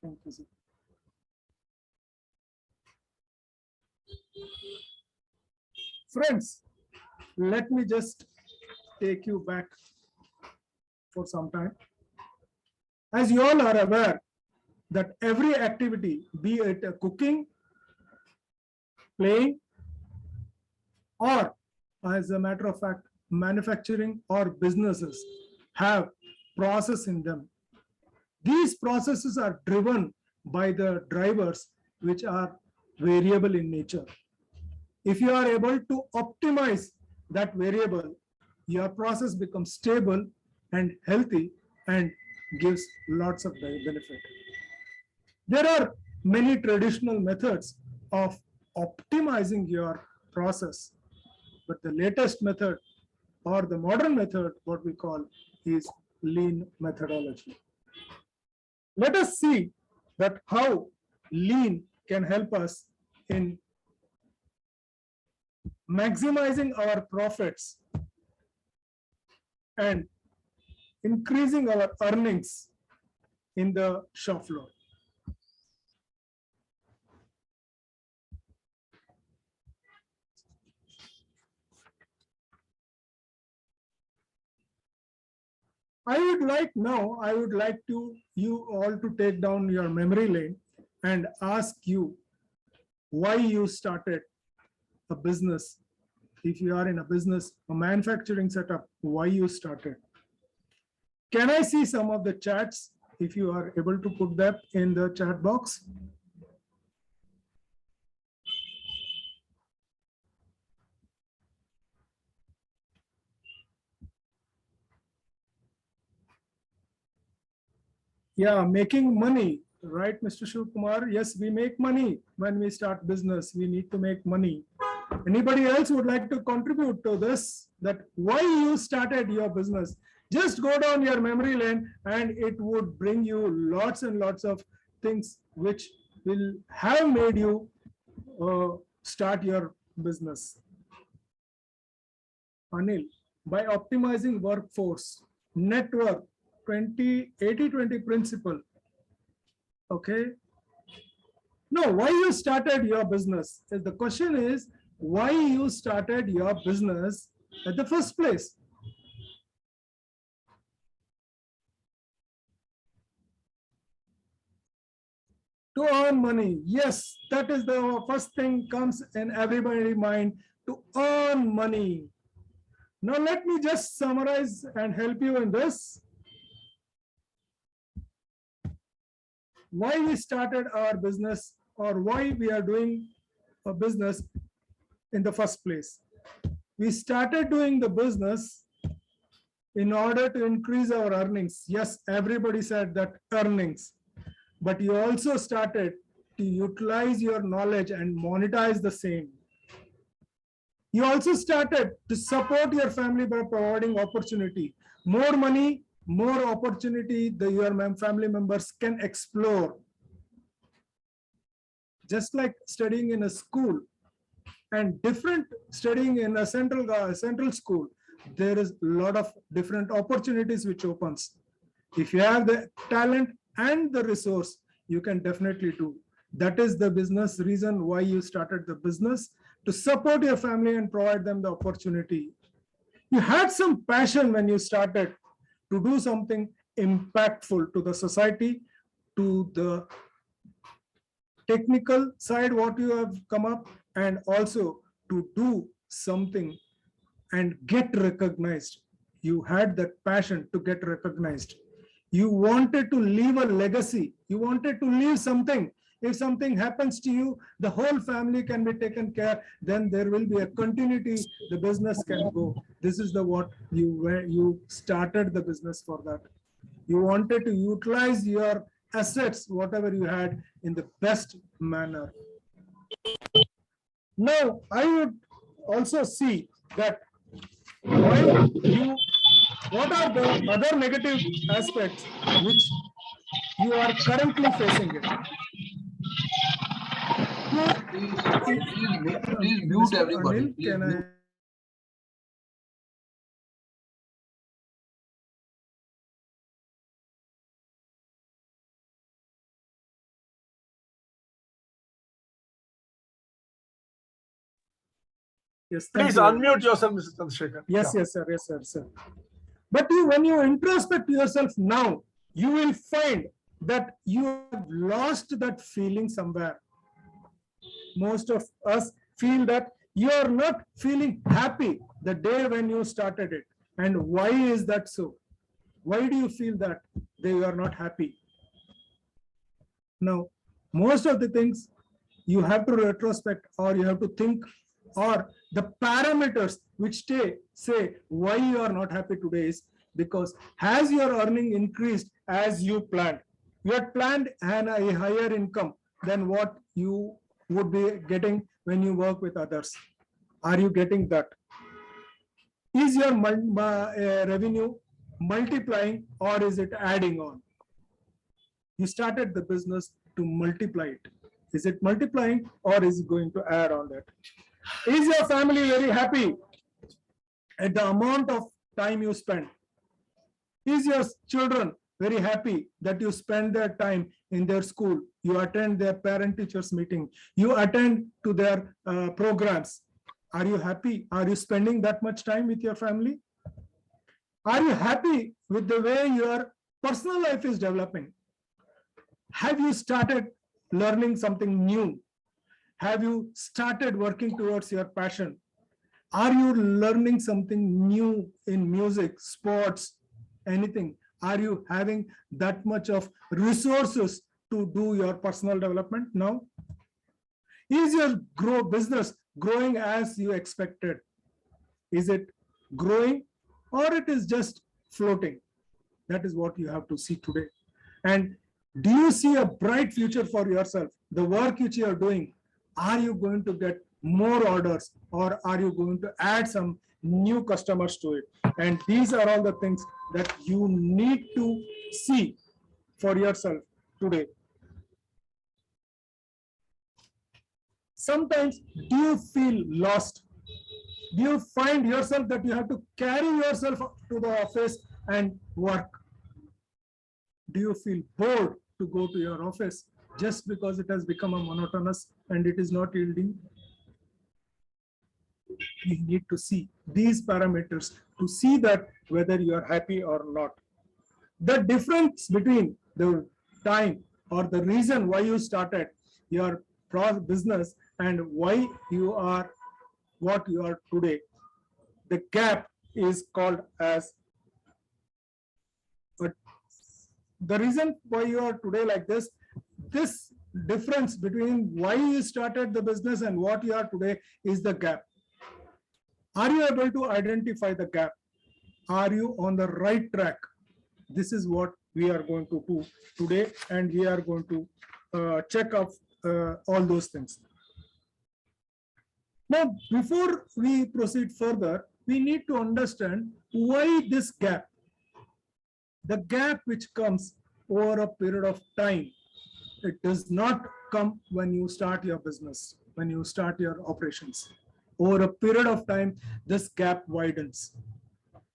Thank you, sir. Friends, let me just take you back for some time. As you all are aware that every activity, be it cooking, playing, or as a matter of fact, manufacturing or businesses have process in them. These processes are driven by the drivers which are variable in nature. If you are able to optimize that variable, your process becomes stable and healthy and gives lots of benefit. There are many traditional methods of optimizing your process, but the latest method or the modern method, what we call, is lean methodology. Let us see that how lean can help us in maximizing our profits and increasing our earnings in the shop floor. I would like you all to take down your memory lane and ask you why you started a business. If you are in a business, a manufacturing setup, why you started. Can I see some of the chats if you are able to put that in the chat box? Yeah, making money, right, Mr. Shiv Kumar? Yes, we make money when we start business. We need to make money. Anybody else would like to contribute to this? That why you started your business? Just go down your memory lane and it would bring you lots and lots of things which will have made you start your business. Anil, by optimizing workforce, network, 80-20 principle. Okay. No, why you started your business? The question is, why you started your business at the first place? To earn money. Yes, that is the first thing comes in everybody's mind, to earn money. Now let me just summarize and help you in this. Why we started our business or why we are doing a business in the first place. We started doing the business in order to increase our earnings. Yes, everybody said that earnings, but you also started to utilize your knowledge and monetize the same. You also started to support your family by providing opportunity. More money, more opportunity your family members can explore. Just like studying in a school and different studying in a central school, there is a lot of different opportunities which opens. If you have the talent and the resource, you can definitely do. That is the business reason why you started the business, to support your family and provide them the opportunity. You had some passion when you started to do something impactful to the society, to the technical side what you have come up, and also to do something and get recognized. You had that passion to get recognized. You wanted to leave a legacy. You wanted to leave something. If something happens to you, the whole family can be taken care. Then there will be a continuity. The business can go. This is the what you started the business for that. You wanted to utilize your assets, whatever you had, in the best manner. Now, I would also see that what are the other negative aspects which you are currently facing it. Please mute everybody. Anil, can I Yes, thank Please you very unmute much. yourself, Mr. Chandrasekhar. Yes, yes, sir. Yes, sir, sir. But when you introspect yourself now, you will find that you have lost that feeling somewhere. Most of us feel that you are not feeling happy the day when you started it. And why is that so? Why do you feel that you are not happy? Now, most of the things you have to retrospect, or you have to think, or the parameters which say why you are not happy today is because has your earning increased as you planned? You had planned a higher income than what you would be getting when you work with others. Are you getting that? Is your revenue multiplying, or is it adding on? You started the business to multiply it. Is it multiplying, or is it going to add on that? Is your family very happy at the amount of time you spend? Is your children very happy that you spend their time in their school? You attend their parent teachers meeting. You attend to their programs. Are you happy? Are you spending that much time with your family? Are you happy with the way your personal life is developing? Have you started learning something new? Have you started working towards your passion? Are you learning something new in music, sports, anything? Are you having that much of resources to do your personal development now? Is your business growing as you expected? Is it growing, or it is just floating? That is what you have to see today. And do you see a bright future for yourself? The work which you are doing, are you going to get more orders, or are you going to add some new customers to it? And these are all the things that you need to see for yourself today. Sometimes, do you feel lost? Do you find yourself that you have to carry yourself to the office and work? Do you feel bored to go to your office just because it has become a monotonous and it is not yielding? You need to see these parameters to see that whether you are happy or not. The difference between the time or the reason why you started your business and why you are what you are today, the gap is called as, but the reason why you are today like this difference between why you started the business and what you are today is the gap. Are you able to identify the gap? Are you on the right track? This is what we are going to do today, and we are going to check up all those things. Now, before we proceed further, we need to understand why this gap. The gap which comes over a period of time, it does not come when you start your business, when you start your operations. Over a period of time, this gap widens.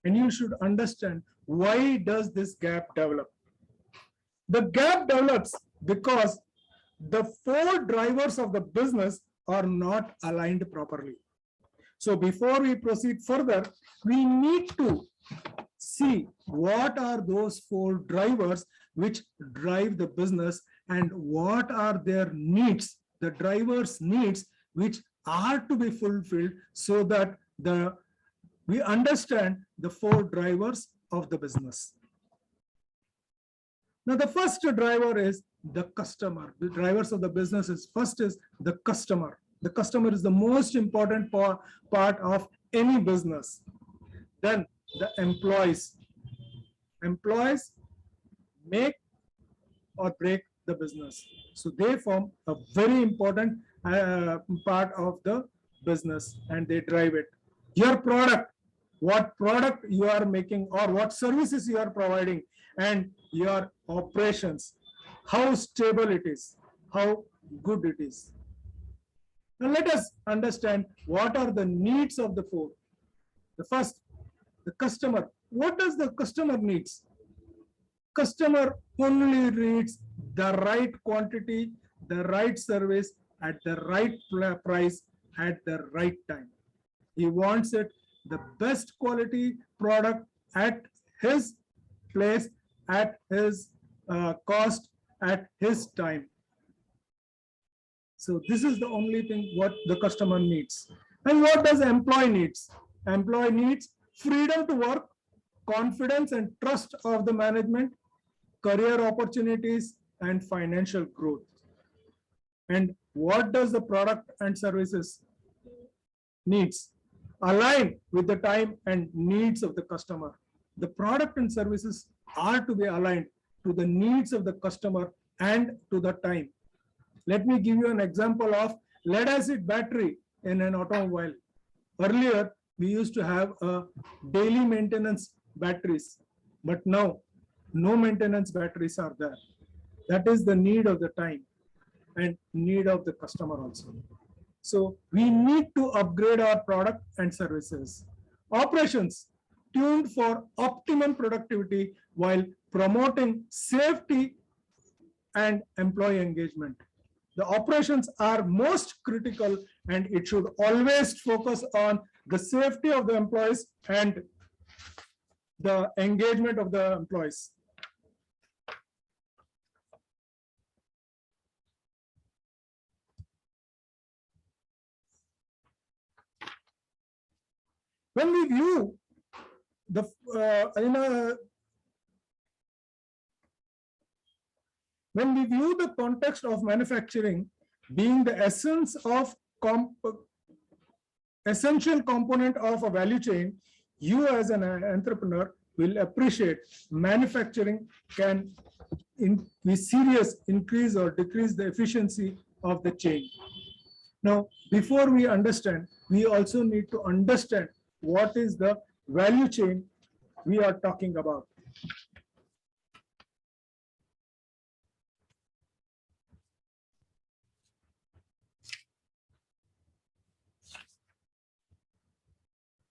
And you should understand, why does this gap develop? The gap develops because the four drivers of the business are not aligned properly. So before we proceed further, we need to see what are those four drivers which drive the business, and what are their needs, the drivers' needs, which are to be fulfilled, so that we understand the four drivers of the business. Now, the first driver is the customer. The drivers of the business is, first is the customer. The customer is the most important part of any business. Then the employees. Employees make or break the business. So they form a very important part of the business, and they drive it. Your product, what product you are making or what services you are providing, and your operations, how stable it is, how good it is. Now let us understand what are the needs of the four. The first, the customer. What does the customer needs? Customer only needs the right quantity, the right service at the right price at the right time. He wants it the best quality product at his place, at his cost, at his time. So this is the only thing what the customer needs. And what does employee needs? Employee needs freedom to work, confidence and trust of the management, career opportunities, and financial growth. And what does the product and services needs? Align with the time and needs of the customer. The product and services are to be aligned to the needs of the customer and to the time. Let me give you an example of lead acid battery in an automobile. Earlier, we used to have a daily maintenance batteries, but now no maintenance batteries are there. That is the need of the time and need of the customer also. So we need to upgrade our product and services. Operations tuned for optimum productivity while promoting safety and employee engagement. The operations are most critical and it should always focus on the safety of the employees and the engagement of the employees. When we view the when we view the context of manufacturing being the essence of essential component of a value chain, you as an entrepreneur will appreciate manufacturing can be serious increase or decrease the efficiency of the chain. Now, before we understand, we also need to understand what is the value chain we are talking about.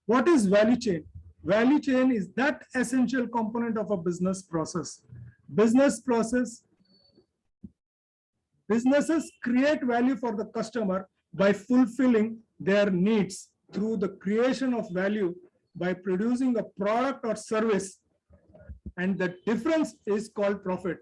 What is value chain? Value chain is that essential component of a business process. Businesses create value for the customer by fulfilling their needs through the creation of value by producing a product or service, and the difference is called profit.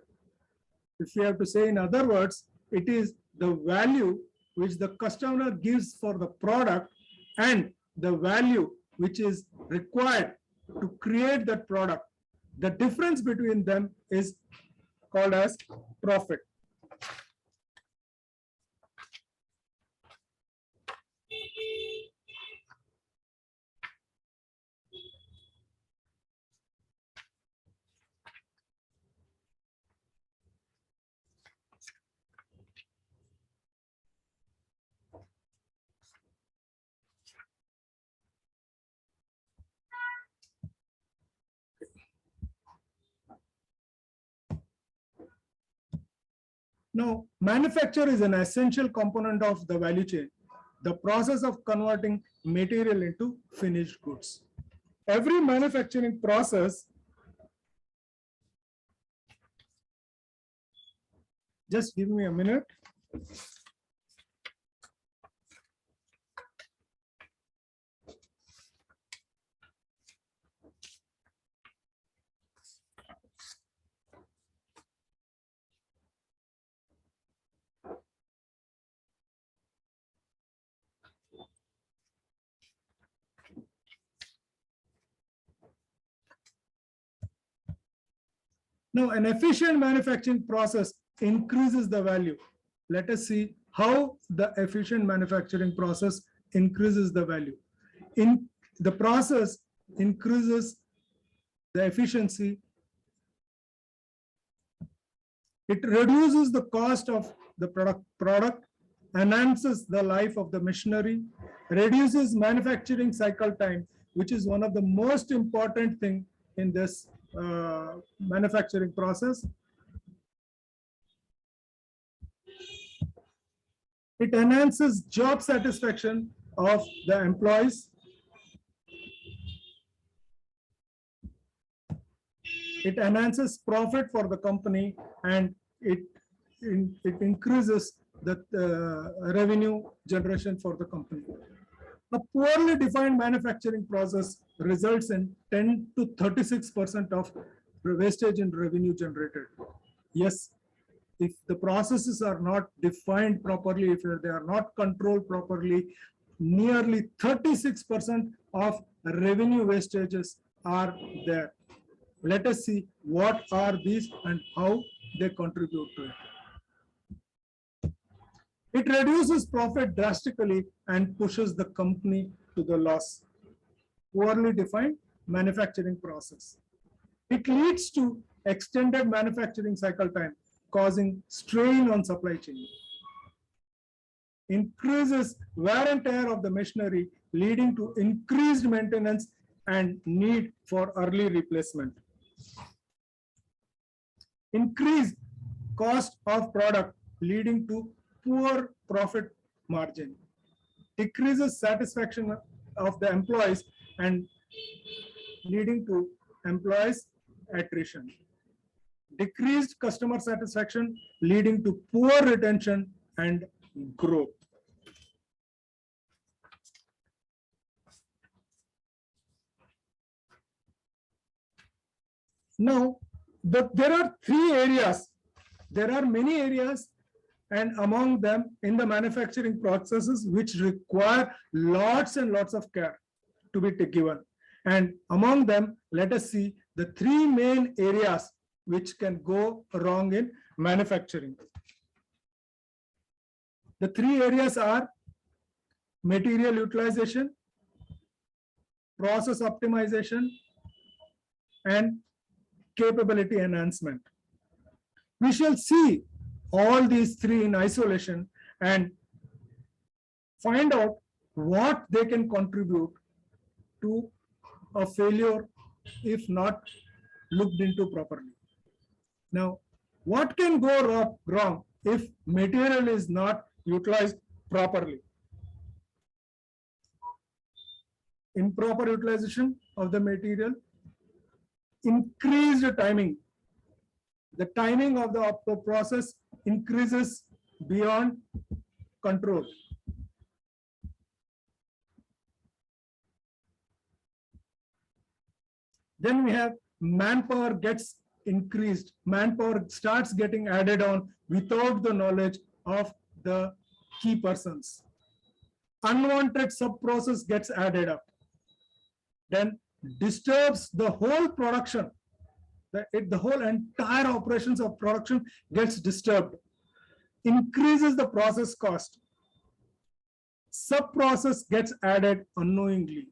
If we have to say in other words, it is the value which the customer gives for the product and the value which is required to create that product. The difference between them is called as profit. Now, manufacture is an essential component of the value chain, the process of converting material into finished goods. Every manufacturing process, just give me a minute. Now, an efficient manufacturing process increases the value. Let us see how the efficient manufacturing process increases the value. In the process increases the efficiency. It reduces the cost of the product, enhances the life of the machinery, reduces manufacturing cycle time, which is one of the most important thing in this manufacturing process. It enhances job satisfaction of the employees. It enhances profit for the company, and it increases the revenue generation for the company. A poorly defined manufacturing process results in 10 to 36% of wastage in revenue generated. Yes, if the processes are not defined properly, if they are not controlled properly, nearly 36% of revenue wastages are there. Let us see what are these and how they contribute to it. It reduces profit drastically and pushes the company to the loss. Poorly defined manufacturing process. It leads to extended manufacturing cycle time, causing strain on supply chain. Increases wear and tear of the machinery, leading to increased maintenance and need for early replacement. Increased cost of product, leading to poor profit margin. Decreases satisfaction of the employees and leading to employees attrition. Decreased customer satisfaction, leading to poor retention and growth. Now, there are three areas. There are many areas, and among them in the manufacturing processes which require lots and lots of care to be given. And among them, let us see the three main areas which can go wrong in manufacturing. The three areas are material utilization, process optimization, and capability enhancement. We shall see all these three in isolation and find out what they can contribute to a failure if not looked into properly. Now, what can go wrong if material is not utilized properly? Improper utilization of the material, increased timing. The timing of the process increases beyond control. Then we have manpower gets increased. Manpower starts getting added on without the knowledge of the key persons. Unwanted sub-process gets added up. Then disturbs the whole production. The whole entire operations of production gets disturbed. Increases the process cost. Sub-process gets added unknowingly.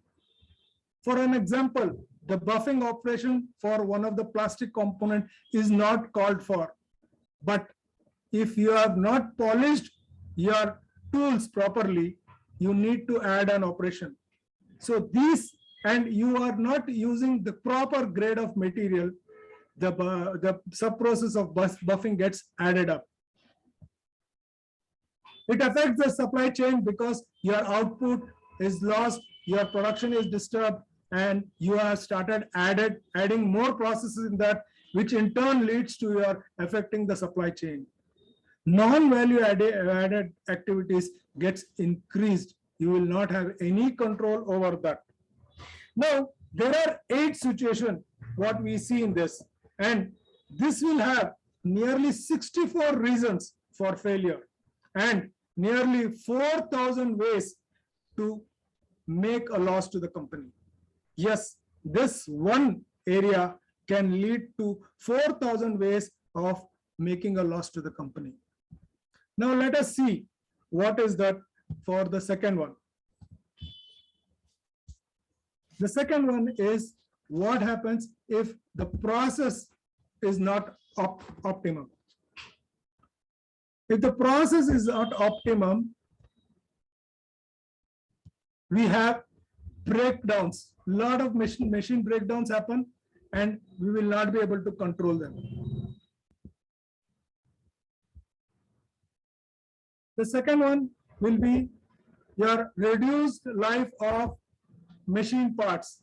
For an example, the buffing operation for one of the plastic component is not called for. But if you have not polished your tools properly, you need to add an operation. So these, and you are not using the proper grade of material, the sub-process of buffing gets added up. It affects the supply chain because your output is lost, your production is disturbed, and you have started adding more processes in that, which in turn leads to your affecting the supply chain. Non-value added activities gets increased. You will not have any control over that. Now, there are 8 situations what we see in this, and this will have nearly 64 reasons for failure and nearly 4,000 ways to make a loss to the company. Yes, this one area can lead to 4,000 ways of making a loss to the company. Now let us see what is that for the second one. The second one is what happens if the process is not optimum. If the process is not optimum, we have breakdowns. A lot of machine breakdowns happen, and we will not be able to control them. The second one will be your reduced life of machine parts.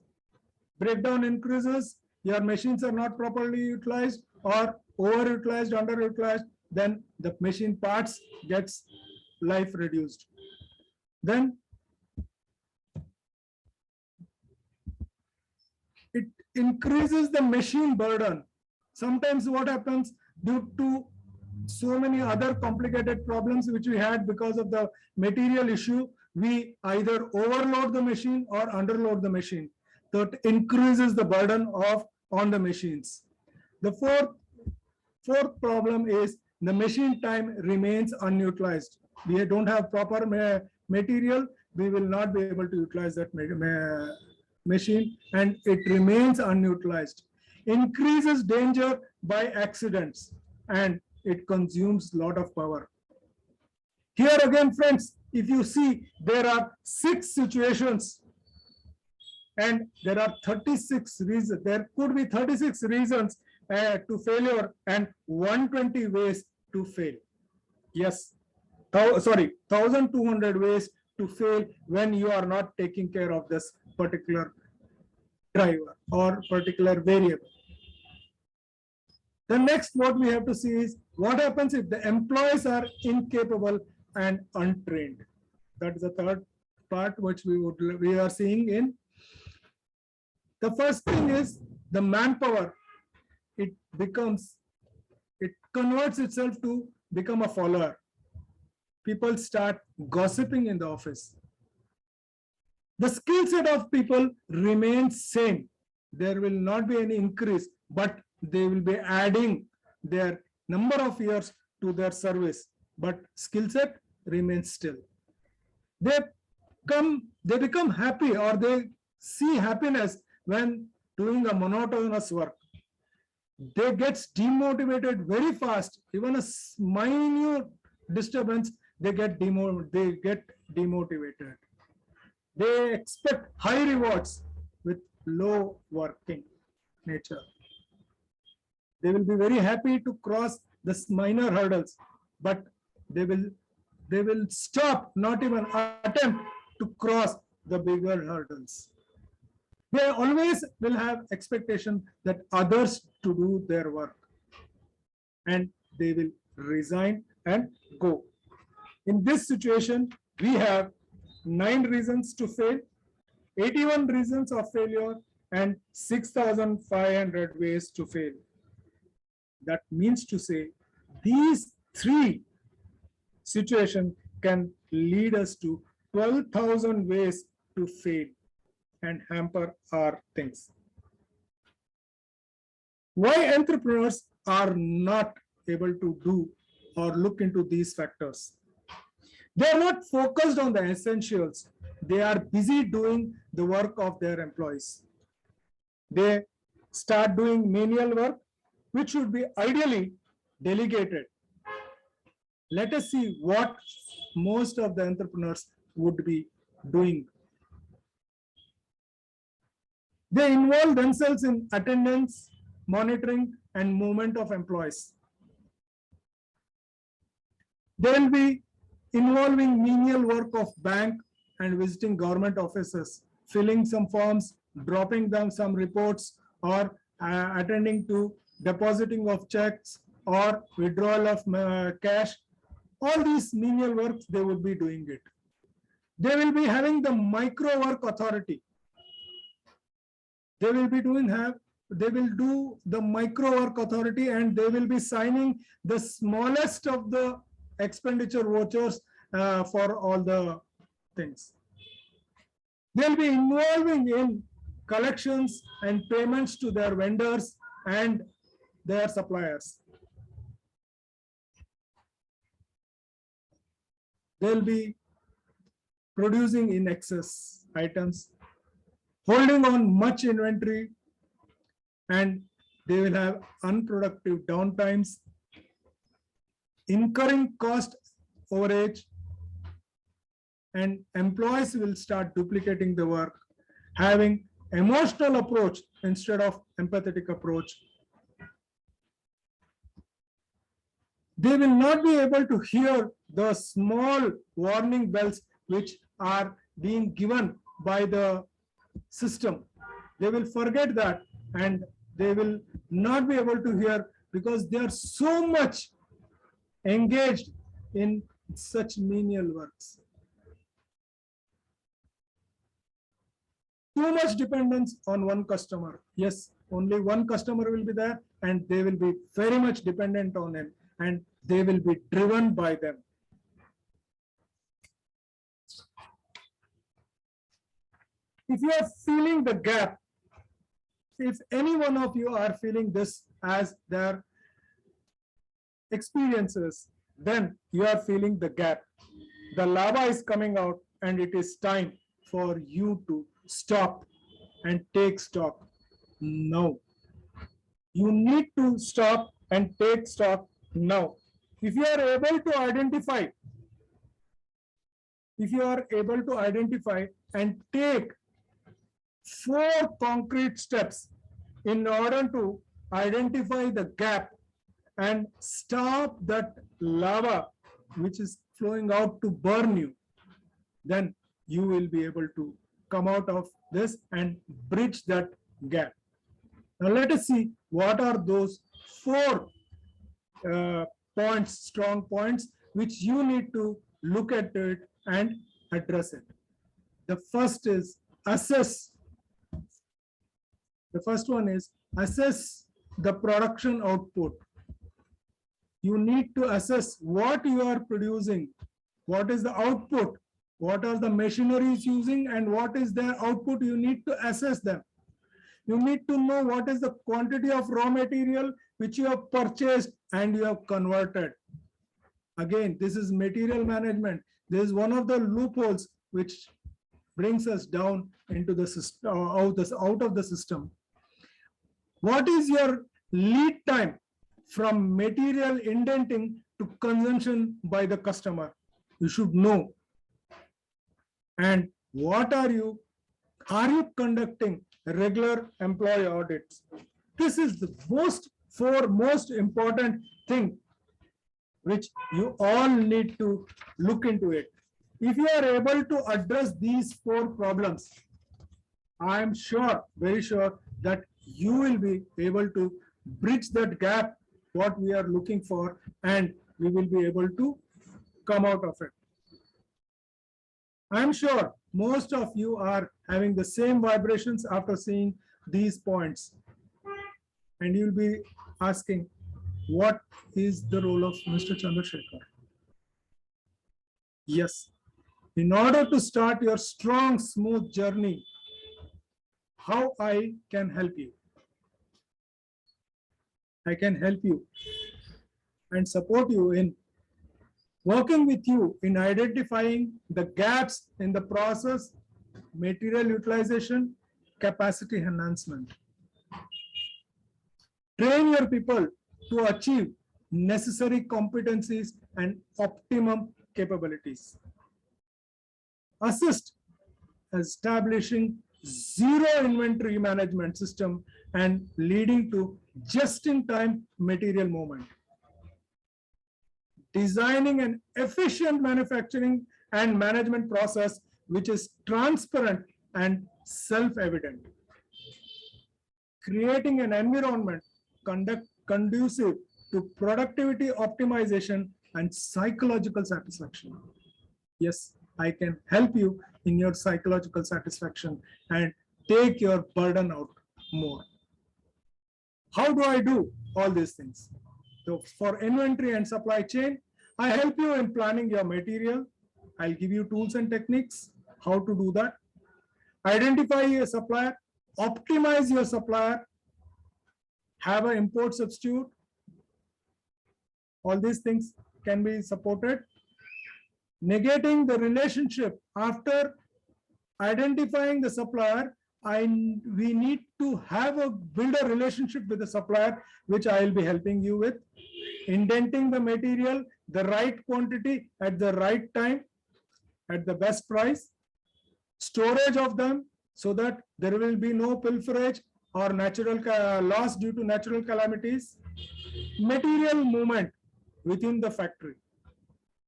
Breakdown increases, your machines are not properly utilized or overutilized, underutilized, then the machine parts gets life reduced. Then It increases the machine burden. Sometimes what happens, due to so many other complicated problems which we had because of the material issue, we either overload the machine or underload the machine. That increases the burden of on the machines. The fourth problem is the machine time remains unutilized. We don't have proper material, we will not be able to utilize that machine, and it remains unutilized. Increases danger by accidents, and it consumes a lot of power. Here again, friends, if you see, there are 6 situations and there are 36 reasons. There could be 36 reasons to failure and 120 ways to fail. Yes, sorry, 1200 ways to fail when you are not taking care of this particular driver or particular variable. The next what we have to see is what happens if the employees are incapable and untrained. That is the third part which we are seeing in. The first thing is the manpower. It converts itself to become a follower. People start gossiping in the office. The skill set of people remains same. There will not be any increase, but they will be adding their number of years to their service, but skill set remains still. They become happy, or they see happiness when doing a monotonous work. They get demotivated very fast. Even a minute disturbance, they get demotivated. They expect high rewards with low working nature. They will be very happy to cross the minor hurdles, but they will stop, not even attempt to cross the bigger hurdles. They always will have expectation that others to do their work, and they will resign and go. In this situation, we have 9 reasons to fail, 81 reasons of failure, and 6,500 ways to fail. That means to say, these 3 situations can lead us to 12,000 ways to fail and hamper our things. Why entrepreneurs are not able to do or look into these factors? They are not focused on the essentials. They are busy doing the work of their employees. They start doing manual work, which should be ideally delegated. Let us see what most of the entrepreneurs would be doing. They involve themselves in attendance, monitoring, and movement of employees. They will be involving menial work of bank and visiting government offices, filling some forms, dropping down some reports, or attending to depositing of checks or withdrawal of cash. All these menial works, they would be doing it. They will be having the micro work authority. They will do the micro work authority, and they will be signing the smallest of the expenditure vouchers for all the things. They'll be involving in collections and payments to their vendors and their suppliers. They'll be producing in excess items, holding on much inventory, and they will have unproductive downtimes, incurring cost overage, and employees will start duplicating the work, having emotional approach instead of empathetic approach. They will not be able to hear the small warning bells which are being given by the system. They will forget that, and they will not be able to hear because they are so much engaged in such menial works. too much dependence on one customer. Yes, only one customer will be there and they will be very much dependent on him and they will be driven by them. If you are feeling the gap, if any one of you are feeling this as their experiences, then you are feeling the gap. The lava is coming out and it is time for you to stop and take stock. No, you need to stop and take stock now. If you are able to identify, and take 4 concrete steps in order to identify the gap and stop that lava which is flowing out to burn you, then you will be able to come out of this and bridge that gap. Now let us see what are those 4 points, strong points, which you need to look at it and address it. The first is assess. The first one is assess the production output. You need to assess what you are producing, what is the output, what are the machineries using, and what is their output. You need to assess them. You need to know what is the quantity of raw material which you have purchased and you have converted. Again, this is material management. This is one of the loopholes which brings us down into the system, out of the system. What is your lead time from material indenting to consumption by the customer? You should know. And what are you conducting regular employee audits? This is the most important thing which you all need to look into it. If you are able to address these 4 problems, I am sure, very sure, that you will be able to bridge that gap, what we are looking for, and we will be able to come out of it. I am sure most of you are having the same vibrations after seeing these points. And you will be asking, what is the role of Mr. Chandra? Yes, in order to start your strong, smooth journey, how I can help you? I can help you and support you in working with you in identifying the gaps in the process, material utilization, capacity enhancement. Train your people to achieve necessary competencies and optimum capabilities. Assist establishing zero inventory management system and leading to just-in-time material movement. Designing an efficient manufacturing and management process which is transparent and self-evident. Creating an environment conducive to productivity optimization and psychological satisfaction. Yes, I can help you in your psychological satisfaction and take your burden out more. How do I do all these things? So for inventory and supply chain, I help you in planning your material. I'll give you tools and techniques, how to do that. Identify your supplier, optimize your supplier, have an import substitute. All these things can be supported. Negating the relationship after identifying the supplier, we need to build a relationship with the supplier, which I will be helping you with. Indenting the material, the right quantity at the right time, at the best price. Storage of them so that there will be no pilferage or natural loss due to natural calamities. Material movement within the factory.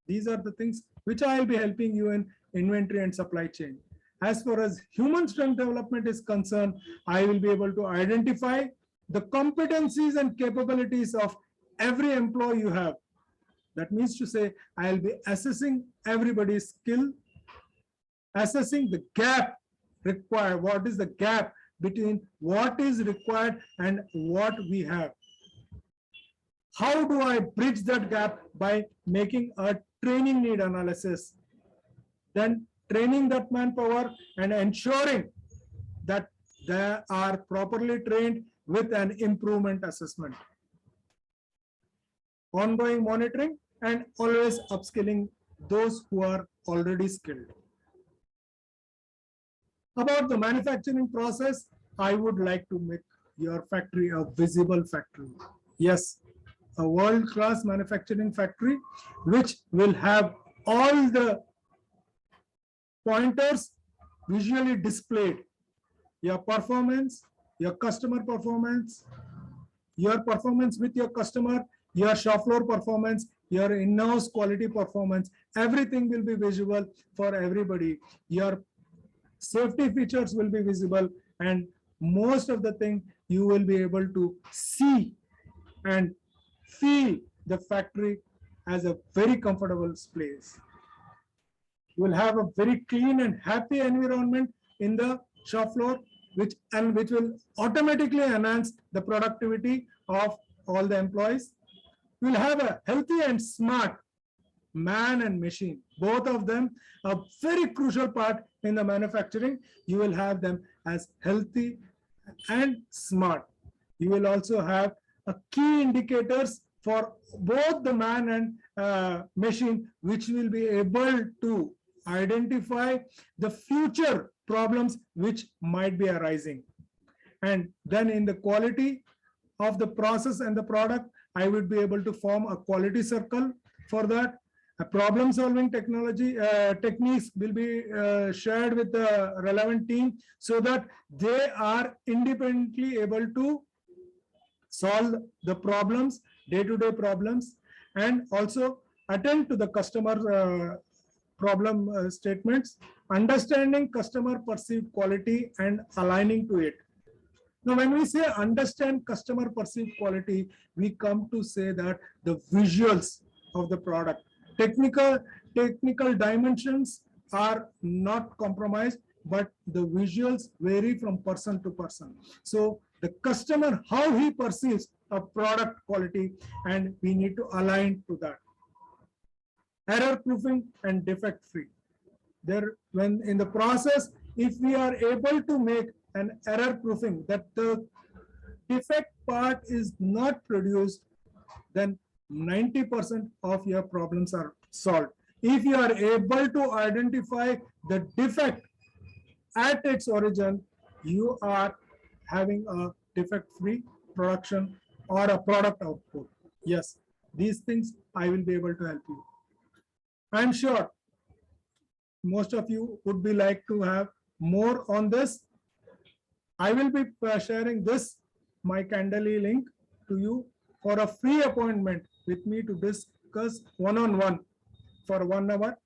These are the things which I will be helping you in inventory and supply chain. As far as human strength development is concerned, I will be able to identify the competencies and capabilities of every employee you have. That means to say, I will be assessing everybody's skill, assessing the gap required, what is the gap between what is required and what we have. How do I bridge that gap? By making a training need analysis, then training that manpower and ensuring that they are properly trained with an improvement assessment, ongoing monitoring, and always upskilling those who are already skilled. About the manufacturing process, I would like to make your factory a visible factory. Yes, a world-class manufacturing factory which will have all the pointers visually displayed. Your performance, your customer performance, your performance with your customer, your shop floor performance, your in-house quality performance, everything will be visible for everybody. Your safety features will be visible, and most of the thing you will be able to see and feel the factory as a very comfortable place. You will have a very clean and happy environment in the shop floor, which will automatically enhance the productivity of all the employees. You will have a healthy and smart man and machine, both of them a very crucial part in the manufacturing. You will have them as healthy and smart. You will also have a key indicators for both the man and machine, which will be able to identify the future problems which might be arising. And then in the quality of the process and the product, I would be able to form a quality circle for that. A problem solving techniques will be shared with the relevant team so that they are independently able to solve the problems, day-to-day problems, and also attend to the customer problem statements, understanding customer perceived quality and aligning to it. Now, when we say understand customer perceived quality, we come to say that the visuals of the product, technical dimensions are not compromised, but the visuals vary from person to person. So the customer, how he perceives a product quality, and we need to align to that. Error proofing and defect free. There, when in the process, if we are able to make an error proofing that the defect part is not produced, then 90% of your problems are solved. If you are able to identify the defect at its origin, you are having a defect-free production or a product output. Yes, these things I will be able to help you. I'm sure most of you would be like to have more on this. I will be sharing this, my Candly link to you for a free appointment with me to discuss one-on-one for 1 hour,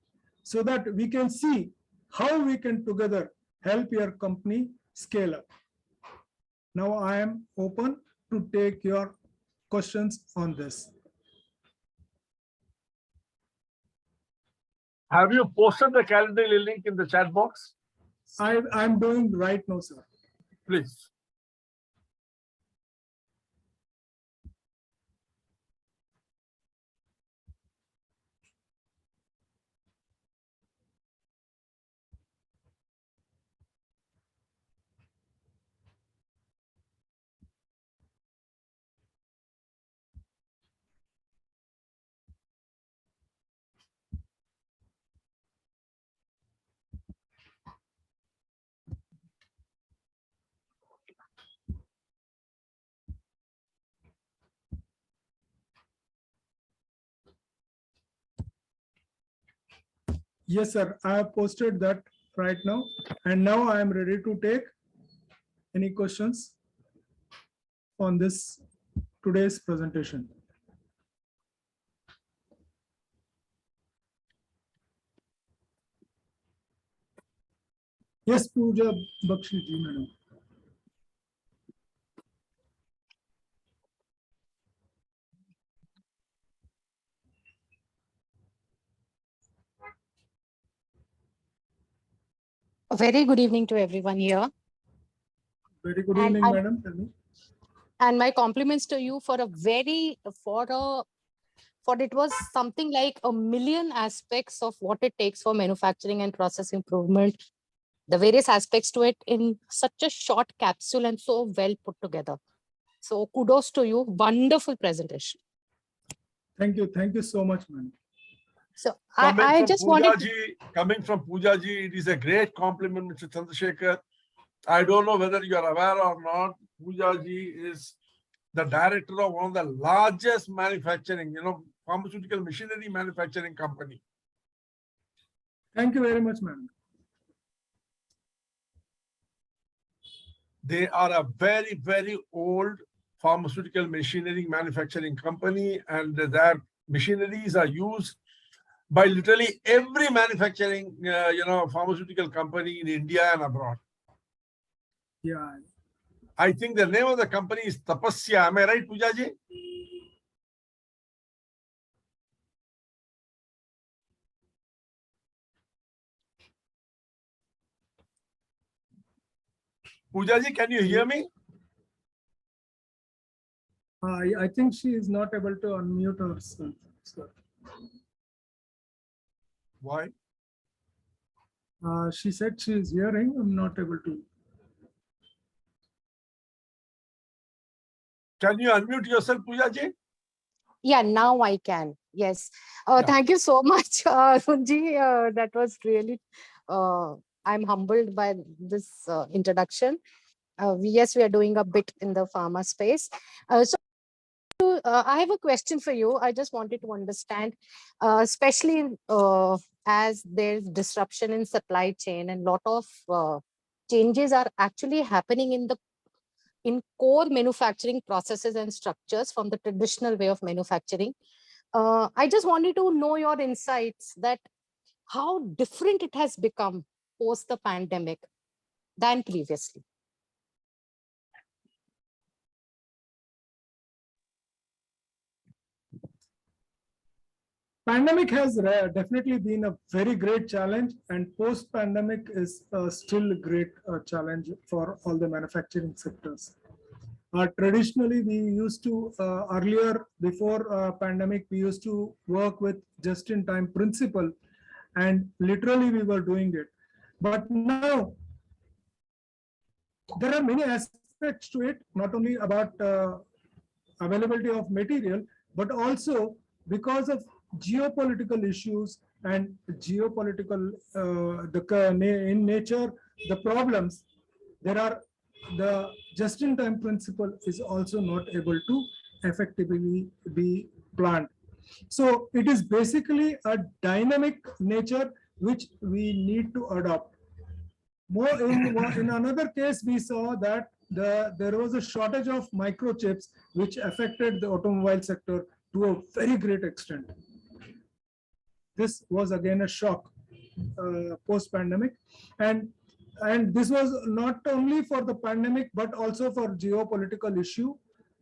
so that we can see how we can together help your company scale up. Now I am open to take your questions on this. Have you posted the Calendly link in the chat box? I'm doing right now, sir. Please. Yes, sir. I have posted that right now, and now I am ready to take any questions on this today's presentation. Yes, Pooja Bakshi ji, madam. A very good evening to everyone here. Very good And evening, madam. Tell me. and my compliments to you for a very for it was something like a million aspects of what it takes for manufacturing and process improvement, the various aspects to it in such a short capsule and so well put together. So kudos to you. Wonderful presentation. Thank you. Thank you so much, madam. So Coming I from just wanted Pooja ji, it is a great compliment, Mr. Chandrasekhar. I don't know whether you are aware or not. Pooja ji is the director of one of the largest manufacturing, pharmaceutical machinery manufacturing company. Thank you very much, madam. They are a very, very old pharmaceutical machinery manufacturing company, and their machineries are used by literally every manufacturing, pharmaceutical company in India and abroad. Yeah. I think the name of the company is Tapasya. Am I right, Pooja ji? Pooja ji, can you hear me? I think she is not able to unmute herself, sir. Why? She said she is hearing. I'm not able to. Can you unmute yourself, Pooja ji? Yeah, now I can. Yes. Yeah. Thank you so much, Runji. That was really, I'm humbled by this introduction. Yes, we are doing a bit in the pharma space. I have a question for you. I just wanted to understand, especially as there's disruption in supply chain and lot of changes are actually happening in core manufacturing processes and structures from the traditional way of manufacturing. I just wanted to know your insights that how different it has become post the pandemic than previously. Pandemic has definitely been a very great challenge, and post-pandemic is still a great challenge for all the manufacturing sectors. Traditionally, we used to earlier before pandemic, we used to work with just-in-time principle, and literally we were doing it. But now there are many aspects to it, not only about availability of material, but also because of geopolitical issues and geopolitical in nature, the problems, there are the just-in-time principle is also not able to effectively be planned. So it is basically a dynamic nature which we need to adopt. More in another case, we saw that there was a shortage of microchips which affected the automobile sector to a very great extent. This was again a shock post-pandemic, and this was not only for the pandemic but also for geopolitical issue.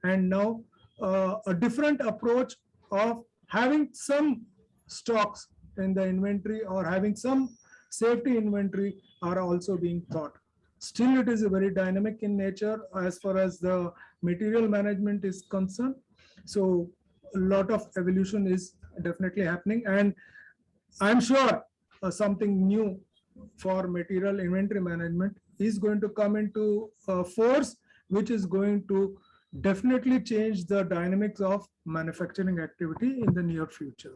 And now a different approach of having some stocks in the inventory or having some safety inventory are also being thought. Still, it is a very dynamic in nature as far as the material management is concerned. So a lot of evolution is definitely happening, and I'm sure something new for material inventory management is going to come into force, which is going to definitely change the dynamics of manufacturing activity in the near future.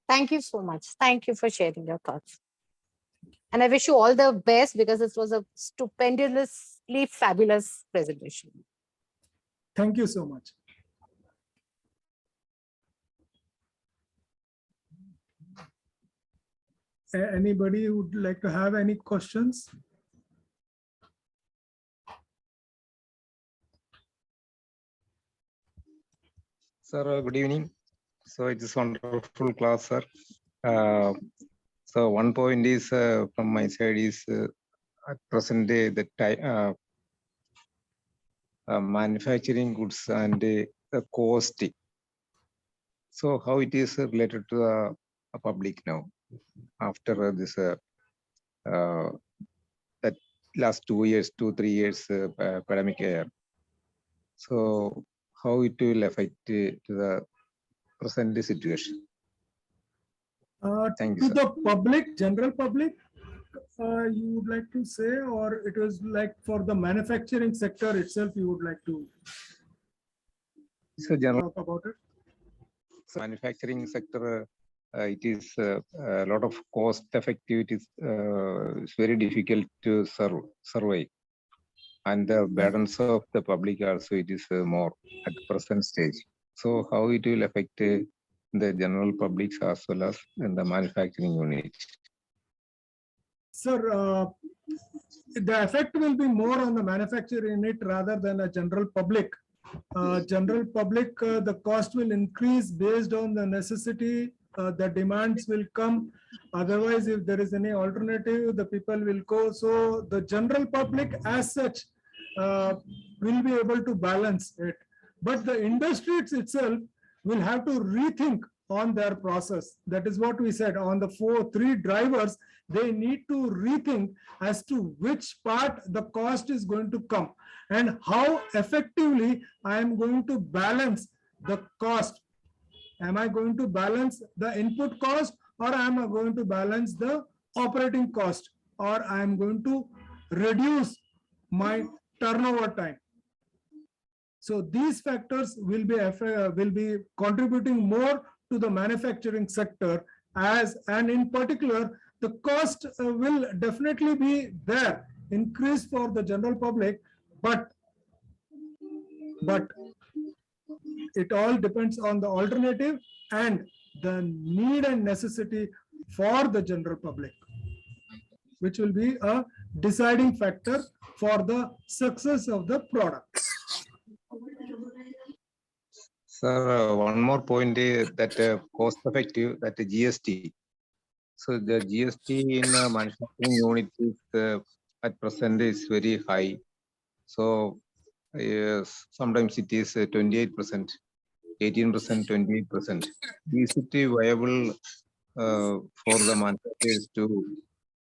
Thank you so much. Thank you for sharing your thoughts. And I wish you all the best because this was a stupendously fabulous presentation. Thank you so much. Anybody who would like to have any questions? Sir, good evening. So it is wonderful class, sir. So one point is from my side is at present day the manufacturing goods and the cost. So how it is related to the public now after this that last 2 years, 2-3 years pandemic year. So how it will affect to the present situation? Thank you, To sir. the public, general public, you would like to say, or it was like for the manufacturing sector itself, you would like to So general talk about it? manufacturing sector, it is a lot of cost effective. It is it's very difficult to survey, and the burdens of the public also it is more at present stage. So how it will affect the general public as well as in the manufacturing unit? Sir, the effect will be more on the manufacturing unit rather than a general public. General public, the cost will increase based on the necessity, the demands will come. Otherwise, if there is any alternative, the people will go. So the general public as such will be able to balance it. But the industries itself will have to rethink on their process. That is what we said on the three drivers. They need to rethink as to which part the cost is going to come and how effectively I am going to balance the cost. Am I going to balance the input cost, or am I going to balance the operating cost, or I am going to reduce my turnover time? So these factors will be contributing more to the manufacturing sector, and in particular, the cost will definitely be there, increase for the general public, but it all depends on the alternative and the need and necessity for the general public, which will be a deciding factor for the success of the product. Sir, one more point is that cost effective, that the GST. So the GST in manufacturing unit is at present is very high. So sometimes it is 28%, 18%, 28%. Is it viable for the manufacturers to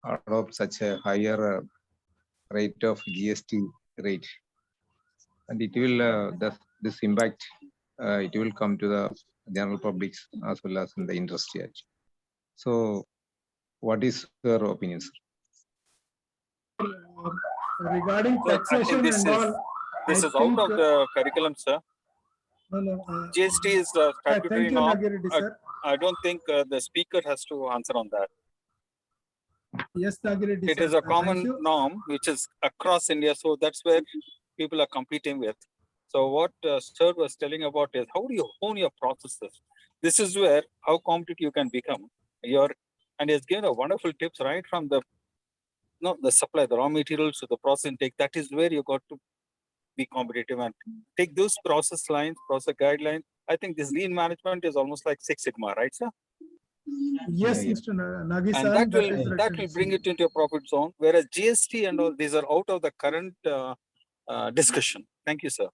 adopt such a higher rate of GST rate? And it will this impact. It will come to the general public as well as in the industry. So, what is your opinion, sir? Regarding Well, I think taxation and all, this I is out think, of the curriculum, sir. no, GST is thank statutory you, norm. Nagireddy sir. I don't think the speaker has to answer on that. Yes, Nagireddy It sir. is a Thank common you. norm which is across India, so that's where people are competing with. So what Sir was telling about is how do you hone your processes? This is where how competitive you can become. And he's given a wonderful tips right from the supply, the raw materials to the process intake. That is where you got to be competitive and take those process lines, process guidelines. I think this lean management is almost like Six Sigma, right, sir? Yes, Yeah. Mr. Nagi And sir, that will written. bring it into a profit zone. Whereas GST and all these are out of the current discussion. Thank you, sir.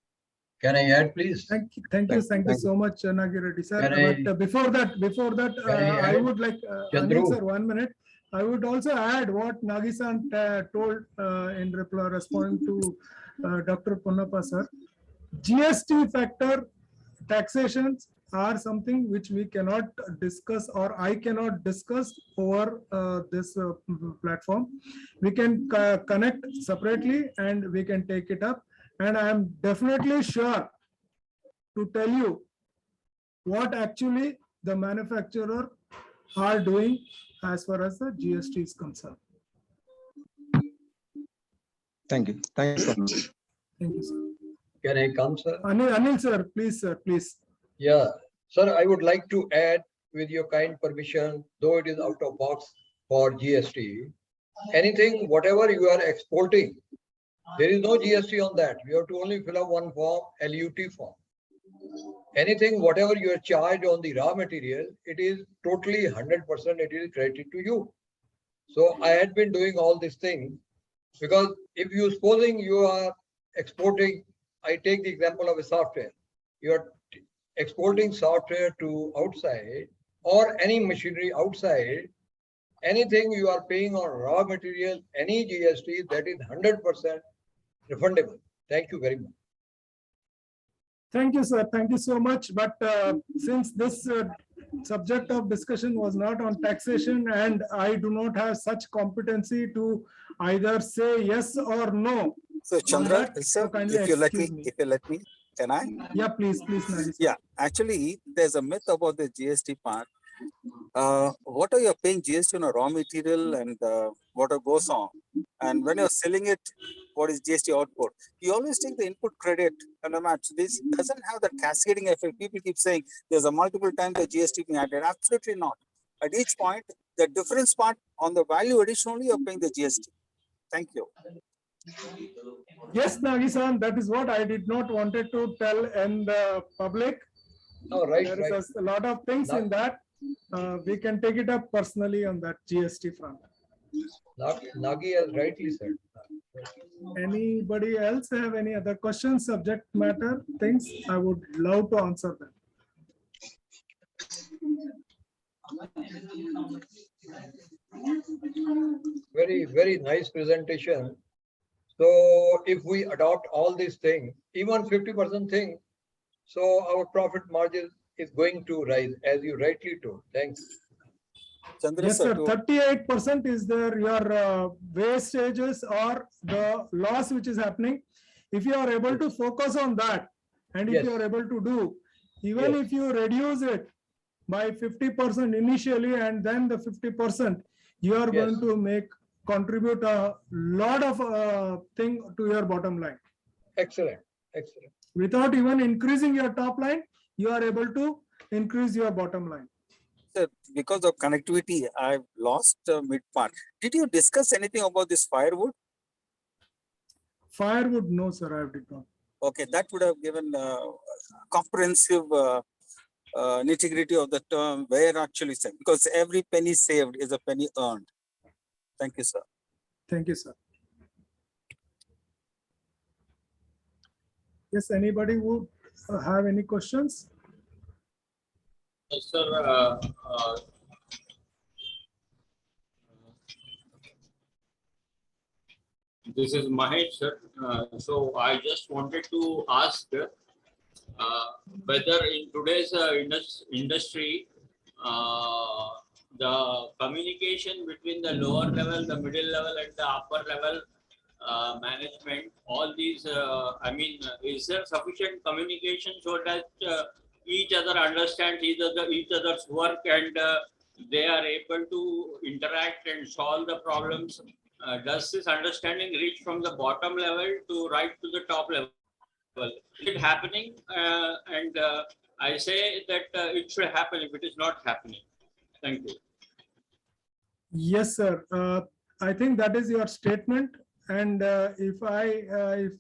Can I add, please? Thank you so much, Nagireddy sir. Can But before that, I would like, Chandra? Anil sir, 1 minute. I would also add what Nagi-san told in reply, responding to Dr. Ponnappa sir. GST factor taxations are something which we cannot discuss, or I cannot discuss over this platform. We can connect separately and we can take it up. And I am definitely sure to tell you what actually the manufacturer are doing as far as the GST is concerned. Thank you. Thank you so much. Thank you, sir. Can I come, sir? Anil sir, please, sir, please. Yeah, sir, I would like to add, with your kind permission, though it is out of box for GST, anything, whatever you are exporting, there is no GST on that. You have to only fill up one form, LUT form. Anything, whatever you are charged on the raw material, it is totally 100%, it is credited to you. So I had been doing all these things because if you supposing you are exporting, I take the example of a software. You are exporting software to outside or any machinery outside, anything you are paying on raw material, any GST, that is 100% refundable. Thank you very much. Thank you, sir. Thank you so much. But since this subject of discussion was not on taxation, and I do not have such competency to either say yes or no. So Chandra, that, sir, kindly if you let excuse me, can I? Yeah, please, Nagi, sir. Yeah, actually, there's a myth about the GST part. What are you paying GST on a raw material and what goes on? And when you're selling it, what is GST output? You always take the input credit and a match. This doesn't have the cascading effect. People keep saying there's a multiple times the GST being added. Absolutely not. At each point, the difference part on the value addition only you're paying the GST. Thank you. Yes, Nagi-san, that is what I did not wanted to tell in the public. No, right, There right. is a lot of things in that. We can take it up personally on that GST front. Nagi has rightly said. Anybody else have any other questions, subject matter, things? I would love to answer them. Very, very nice presentation. So if we adopt all these things, even 50% thing, so our profit margin is going to rise, as you rightly told. Thanks. Chandra, Yes, sir. 38% is there your wastages or the loss which is happening. If you are able to focus on that, and if Yes. you are able to do, even Yes. if you reduce it by 50% initially, and then the 50%, you are Yes. going to contribute a lot of thing to your bottom line. Excellent. Excellent. Without even increasing your top line, you are able to increase your bottom line. Sir, because of connectivity, I've lost mid part. Did you discuss anything about this firewood? Firewood, no, sir, I did not. Okay, that would have given comprehensive nitty-gritty of the term where actually saved, because every penny saved is a penny earned. Thank you, sir. Thank you, sir. Yes, anybody would have any questions? Yes, sir. This is Mahesh, sir. So I just wanted to ask whether in today's industry, the communication between the lower level, the middle level, and the upper level management, all these, is there sufficient communication so that each other understands each other's work and they are able to interact and solve the problems? Does this understanding reach from the bottom level to right to the top level? Is it happening? And I say that it should happen if it is not happening. Thank you. Yes, sir. I think that is your statement. And if I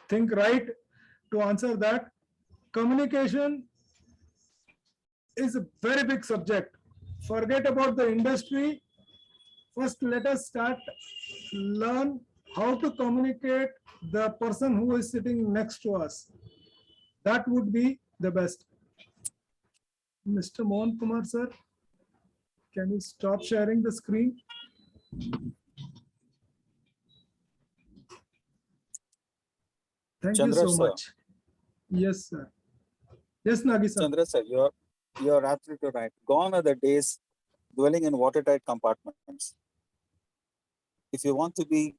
think right to answer that, communication is a very big subject. Forget about the industry. First, let us learn how to communicate the person who is sitting next to us. That would be the best. Mr. Mohan Kumar, sir, can you stop sharing the screen? Thank Chandra, you so sir. much. Yes, sir. Yes, Nagi, sir. Chandra, sir, you're absolutely right. Gone are the days dwelling in watertight compartments. If you want to be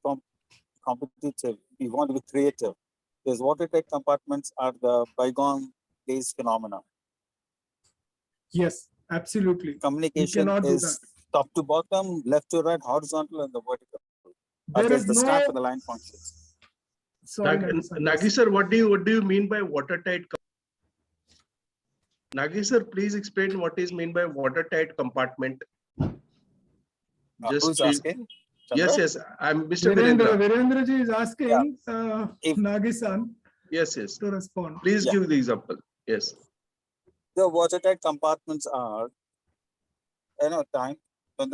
competitive, you want to be creative, these watertight compartments are the bygone days phenomena. Yes, absolutely. Communication cannot do is top to bottom, left to right, horizontal, and the vertical. There Against is the no. staff of the line functions. Sorry, Nagi, sir. Nagi sir, what do you mean by watertight? Nagi sir, please explain what is mean by watertight compartment. Who's asking? Yes, Chandra? yes. I'm Mr. Virendra. Virendra. Virendra ji is asking If- Nagi-san Yes, yes. to respond. Please Yeah. give the example. Yes. The watertight compartments are, time when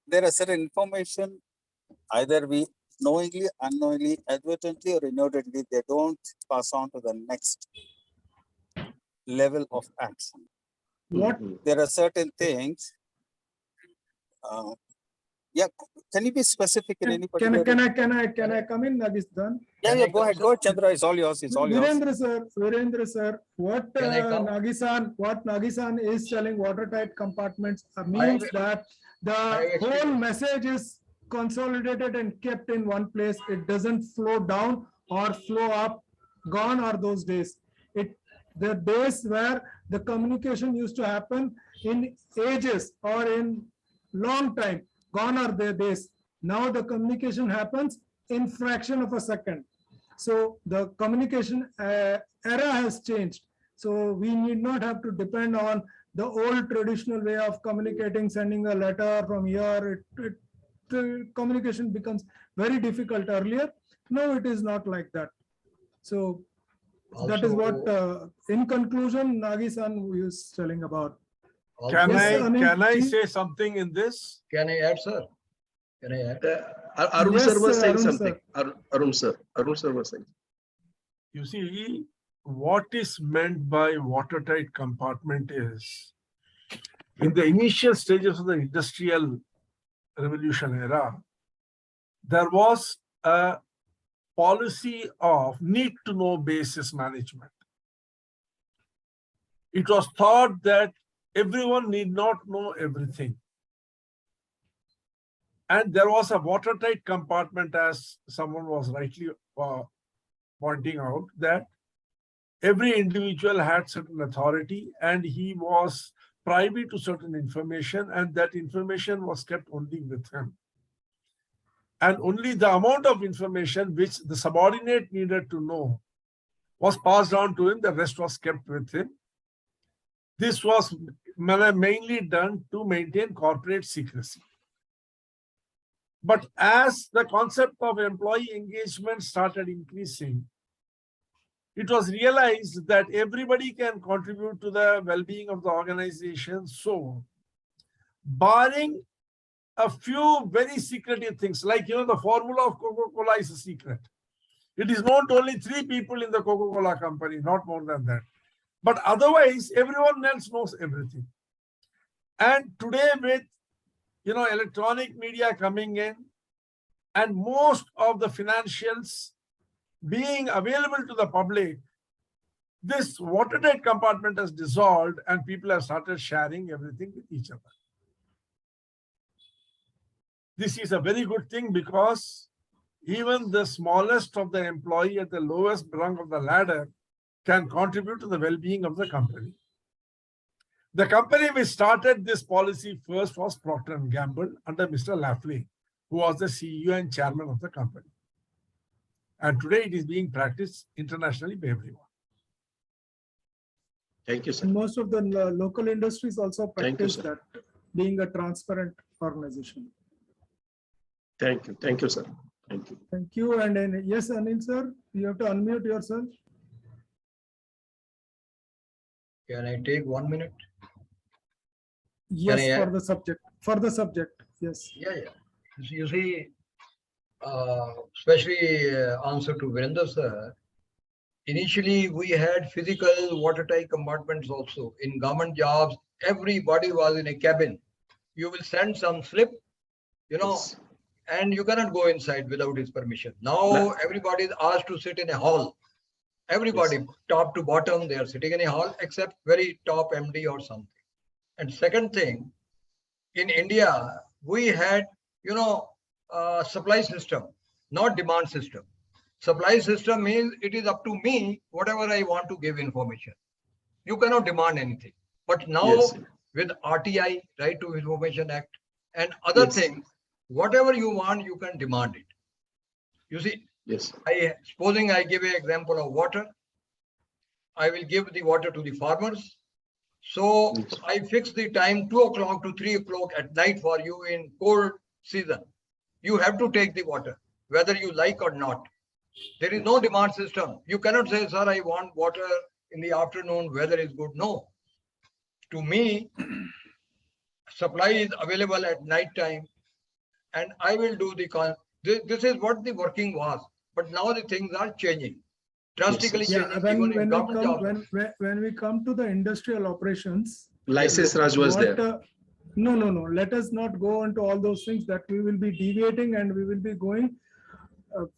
there are certain information, either we knowingly, unknowingly, advertently, or inadvertently, they don't pass on to the next level of action. What? Mhm. There are certain things Yeah, can you be specific in any Can particular? can I come in, Nagistan? Yeah, go ahead. Go ahead, Chandra. It's all yours. It's all yours. Virendra sir, what Can I come? Nagisan is telling watertight compartments means will- that the have whole experienced. message is consolidated and kept in one place. It doesn't flow down or flow up. Gone are those days. The days where the communication used to happen in ages or in long time. Gone are the days. Now the communication happens in fraction of a second. So the communication era has changed. So we need not have to depend on the old traditional way of communicating, sending a letter from here. The communication becomes very difficult earlier. No, it is not like that. So that is what, in conclusion, Nagi-san is telling about. Can Yes, can I Anil, say something in this? Can I add, sir? Can I add? Arun Yes, sir was saying Arun something. Arun sir was saying. You see, what is meant by watertight compartment is, in the initial stages of the industrial revolution era, there was a policy of need to know basis management. It was thought that everyone need not know everything. And there was a watertight compartment, as someone was rightly pointing out, that every individual had certain authority and he was privy to certain information, and that information was kept only with him. And only the amount of information which the subordinate needed to know was passed on to him, the rest was kept with him. This was mainly done to maintain corporate secrecy. But as the concept of employee engagement started increasing, it was realized that everybody can contribute to the well-being of the organization. So, barring a few very secretive things, like, the formula of Coca-Cola is a secret. It is known to only 3 people in the Coca-Cola company, not more than that. But otherwise, everyone else knows everything. And today with, electronic media coming in and most of the financials being available to the public, this watertight compartment has dissolved and people have started sharing everything with each other. This is a very good thing because even the smallest of the employee at the lowest rung of the ladder can contribute to the well-being of the company. The company which started this policy first was Procter & Gamble under Mr. Lafley, who was the CEO and chairman of the company. And today it is being practiced internationally by everyone. Thank you, sir. and most of the local industries also Thank you, practice sir. that, being a transparent organization. Thank you, sir. Thank you. Thank you. And then, yes, Anil sir, you have to unmute yourself. Can I take 1 minute? Yes, I for add? the subject. For the subject, yes. Yeah. You see, especially answer to Virendra sir, initially we had physical watertight compartments also. In government jobs, everybody was in a cabin. You will send some slip, Yes. and you cannot go inside without his permission. Now everybody is asked to sit in a hall. Everybody, Yes. top to bottom, they are sitting in a hall, except very top MD or something. And second thing, in India, we had, supply system, not demand system. Supply system means it is up to me, whatever I want to give information. You cannot demand anything. But now Yes. with RTI, Right to Information Act, and other Yes. things, whatever you want, you can demand it. You see, Yes. supposing I give an example of water, I will give the water to the farmers. So Yes. I fix the time 2 o'clock to 3 o'clock at night for you in cold season. You have to take the water, whether you like or not. There is no demand system. You cannot say, sir, I want water in the afternoon, weather is good. No. To me, supply is available at night time, and I will do this is what the working was. But now the things are changing. Drastically Yes. Yeah, changing, even in government jobs. when we come to the industrial operations, License Raj was what, there. No. Let us not go into all those things that we will be deviating and we will be going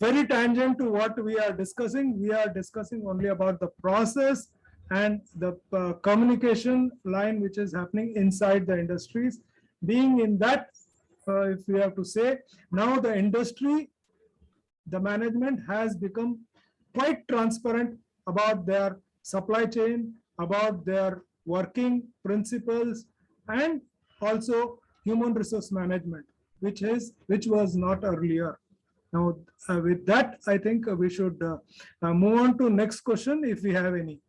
very tangent to what we are discussing. We are discussing only about the process and the communication line which is happening inside the industries. Being in that, if we have to say, now the industry, the management has become quite transparent about their supply chain, about their working principles, and also human resource management, which was not earlier. Now, with that, I think we should move on to next question if we have any.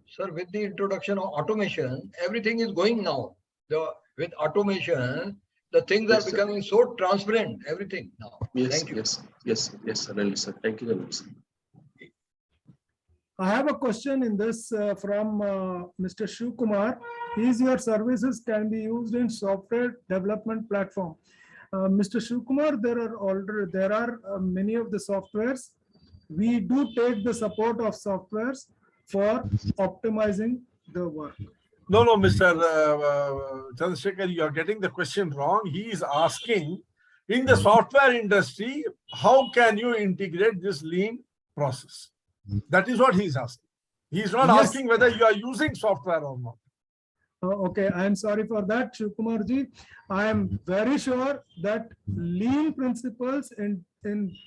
Sir, with the introduction of automation, everything is going now. With automation, the things Yes, are sir. becoming so transparent, everything now. Yes, Thank you. yes, really, sir. Thank you very much, sir. I have a question in this from Mr. Shiv Kumar. Is your services can be used in software development platform? Mr. Shiv Kumar, there are many of the softwares. We do take the support of softwares for optimizing the work. No, Mr. Chandrasekhar, you are getting the question wrong. He is asking, in the software industry, how can you integrate this lean process? That is what he is asking. He is not Yes. asking whether you are using software or not. Okay, I am sorry for that, Shiv Kumar ji. I am very sure that lean principles in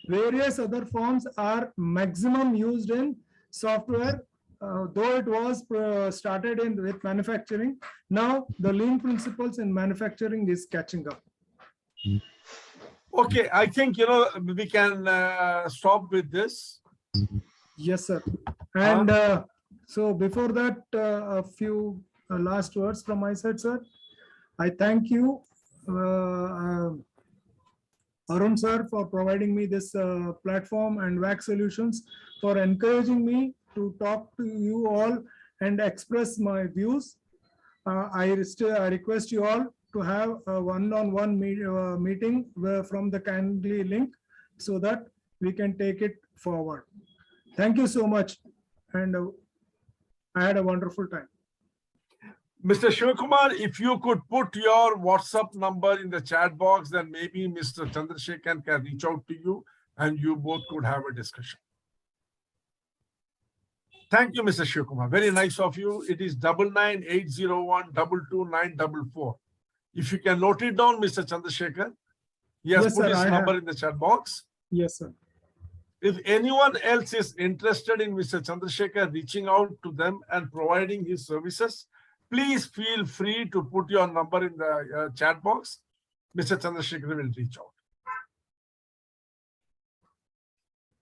various other forms are maximum used in software. Though it was started with manufacturing, now the lean principles in manufacturing is catching up. Okay, I think, we can stop with this. Yes, sir. And so before that, a few last words from my side, sir. I thank you, Arun sir, for providing me this platform, and WAC Solutions for encouraging me to talk to you all and express my views. I request you all to have a one-on-one meeting from the Kindly link so that we can take it forward. Thank you so much, and I had a wonderful time. Mr. Shivakumar, if you could put your WhatsApp number in the chat box, then maybe Mr. Chandrasekhar can reach out to you and you both could have a discussion. Thank you, Mr. Shivakumar. Very nice of you. It is 9980122944. If you can note it down, Mr. Chandrasekhar. He has Yes, put sir, his I number have. in the chat box. Yes, sir. If anyone else is interested in Mr. Chandrasekhar reaching out to them and providing his services, please feel free to put your number in the chat box. Mr. Chandrasekhar will reach out.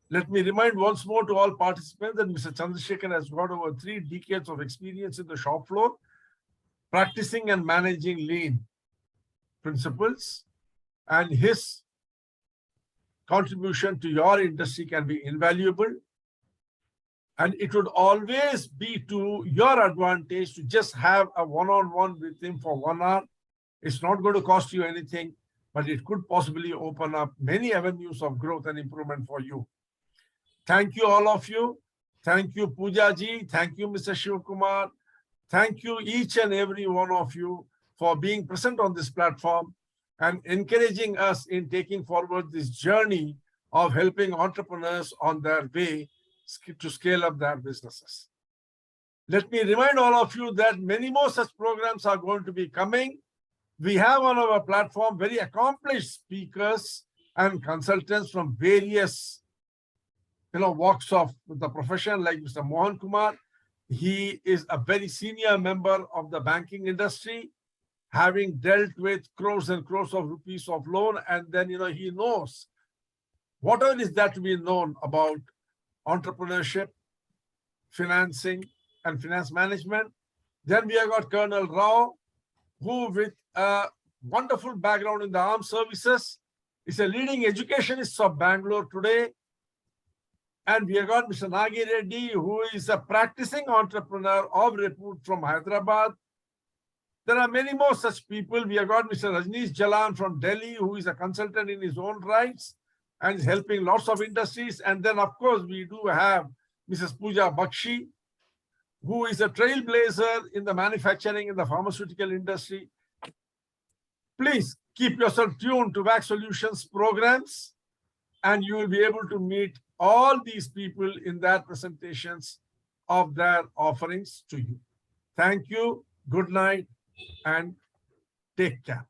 Let me remind once more to all participants that Mr. Chandrasekhar has got over 3 decades of experience in the shop floor, practicing and managing lean principles, and his contribution to your industry can be invaluable. And it would always be to your advantage to just have a one-on-one with him for 1 hour. It's not going to cost you anything, but it could possibly open up many avenues of growth and improvement for you. Thank you, all of you. Thank you, Pooja ji. Thank you, Mr. Shivakumar. Thank you, each and every one of you, for being present on this platform and encouraging us in taking forward this journey of helping entrepreneurs on their way to scale up their businesses. Let me remind all of you that many more such programs are going to be coming. We have on our platform very accomplished speakers and consultants from various walks of the profession, like Mr. Mohan Kumar. He is a very senior member of the banking industry, having dealt with crores and crores of rupees of loan, and then he knows whatever is that to be known about entrepreneurship, financing, and finance management. Then we have got Colonel Rao, who with a wonderful background in the armed services is a leading educationist of Bangalore today. And we have got Mr. Nagi Reddy, who is a practicing entrepreneur of repute from Hyderabad. There are many more such people. We have got Mr. Rajneesh Jalan from Delhi, who is a consultant in his own rights and is helping lots of industries. And then, of course, we do have Mrs. Pooja Bakshi, who is a trailblazer in the manufacturing and the pharmaceutical industry. Please keep yourself tuned to VAC Solutions programs, and you will be able to meet all these people in their presentations of their offerings to you. Thank you, good night, and take care.